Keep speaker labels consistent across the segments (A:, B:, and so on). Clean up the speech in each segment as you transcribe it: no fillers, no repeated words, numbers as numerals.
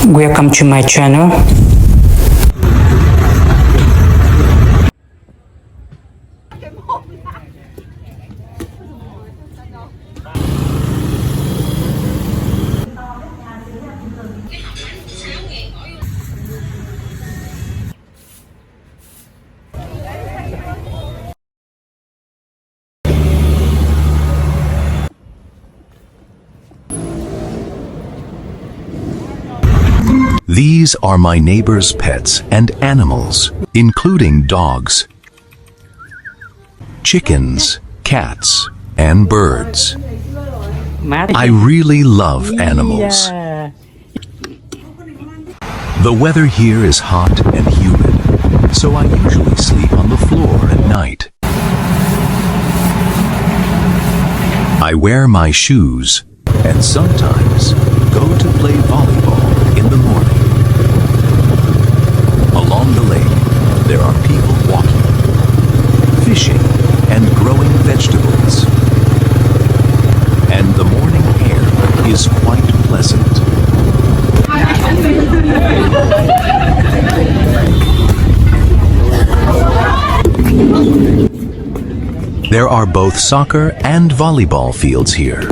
A: Welcome to my channel.
B: These are my neighbor's pets and animals, including dogs, chickens, cats, and birds. I really love animals. The weather here is hot and humid, so I usually sleep on the floor at night. I wear my shoes and sometimes go to play volleyball in the morning. Along the lake, there are people walking, fishing, and growing vegetables. And the morning air is quite pleasant. There are both soccer and volleyball fields here.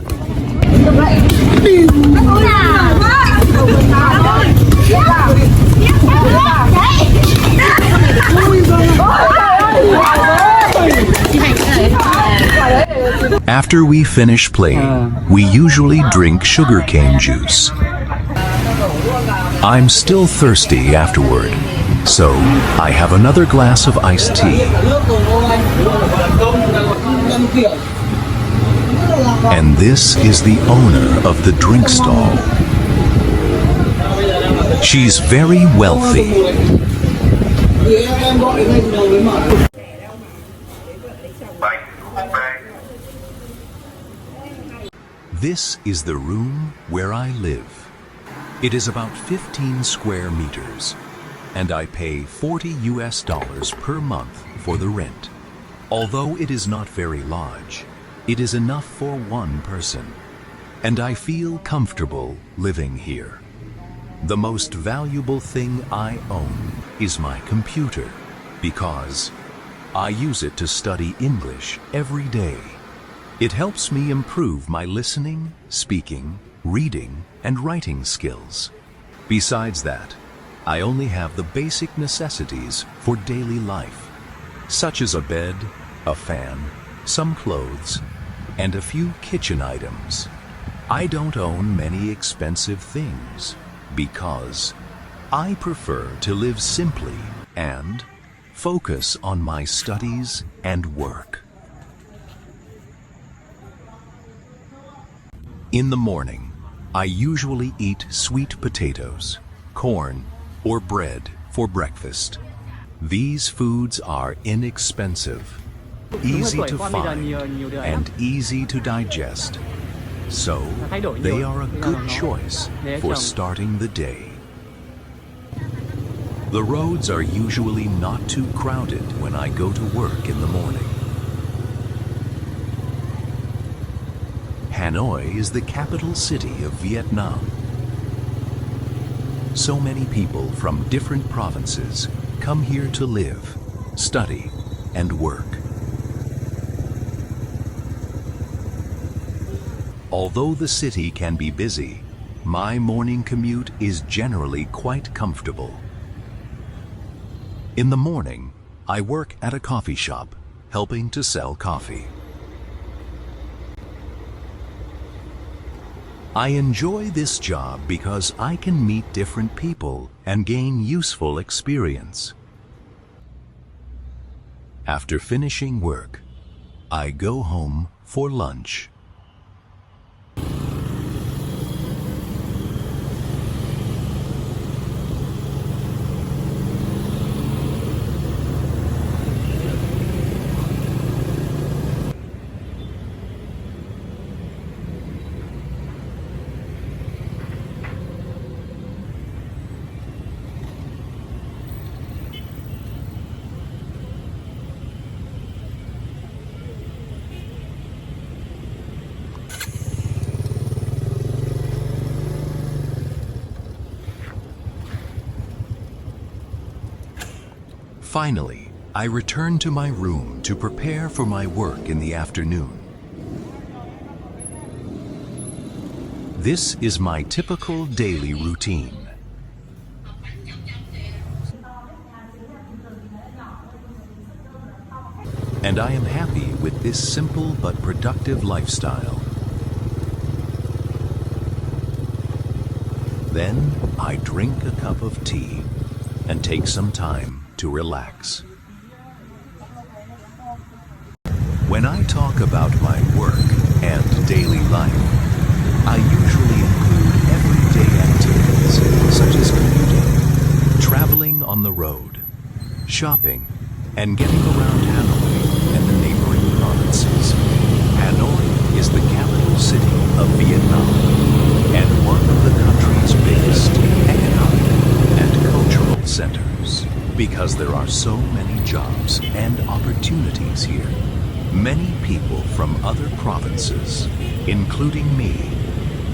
B: After we finish playing, we usually drink sugarcane juice. I'm still thirsty afterward, so I have another glass of iced tea. And this is the owner of the drink stall. She's very wealthy. This is the room where I live. It is about 15 square meters, and I pay $40 per month for the rent. Although it is not very large, it is enough for one person, and I feel comfortable living here. The most valuable thing I own is my computer, because I use it to study English every day. It helps me improve my listening, speaking, reading, and writing skills. Besides that, I only have the basic necessities for daily life, such as a bed, a fan, some clothes, and a few kitchen items. I don't own many expensive things because I prefer to live simply and focus on my studies and work. In the morning, I usually eat sweet potatoes, corn, or bread for breakfast. These foods are inexpensive, easy to find, and easy to digest. So, they are a good choice for starting the day. The roads are usually not too crowded when I go to work in the morning. Hanoi is the capital city of Vietnam. So many people from different provinces come here to live, study, and work. Although the city can be busy, my morning commute is generally quite comfortable. In the morning, I work at a coffee shop, helping to sell coffee. I enjoy this job because I can meet different people and gain useful experience. After finishing work, I go home for lunch. Finally, I return to my room to prepare for my work in the afternoon. This is my typical daily routine. And I am happy with this simple but productive lifestyle. Then I drink a cup of tea and take some time to relax. When I talk about my work and daily life, I usually include everyday activities such as commuting, traveling on the road, shopping, and getting around Hanoi and the neighboring provinces. Hanoi is the capital city of Vietnam and one of the country's biggest economic and cultural centers. Because there are so many jobs and opportunities here, many people from other provinces, including me,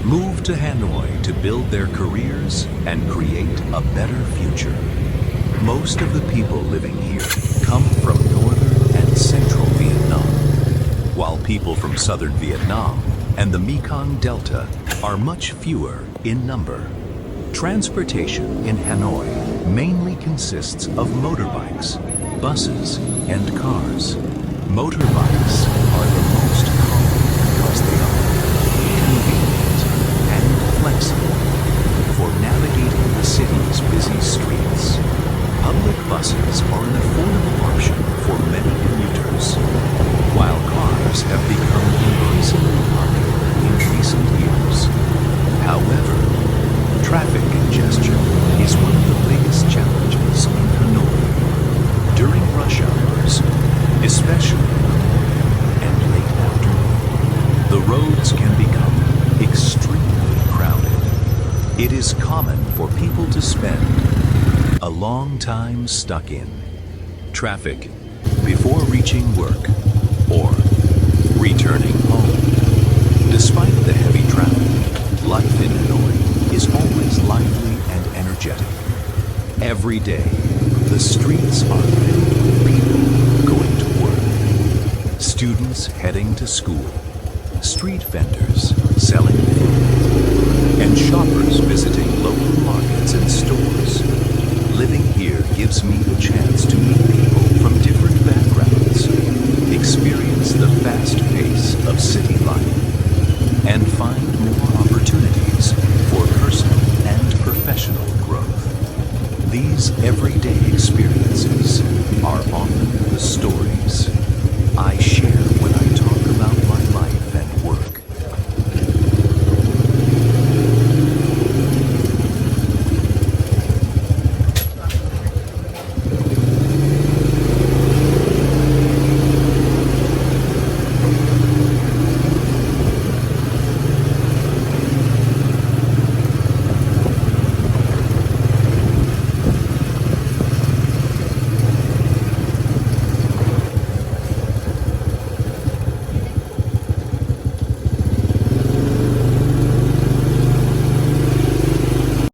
B: move to Hanoi to build their careers and create a better future. Most of the people living here come from northern and central Vietnam, while people from southern Vietnam and the Mekong Delta are much fewer in number. Transportation in Hanoi mainly consists of motorbikes, buses, and cars. Motorbikes are the most common because they are convenient and flexible for navigating the city's busy streets. Public buses are an affordable option for many commuters, while cars have become increasingly popular in recent years. However, traffic congestion is one of the biggest challenges in Hanoi. During rush hours, especially in the morning and late afternoon, the roads can become extremely crowded. It is common for people to spend a long time stuck in traffic before reaching work or returning home. Despite the heavy traffic, life in Hanoi is always lively and energetic. Every day, the streets are filled with people going to work, students heading to school, street vendors selling food, and shoppers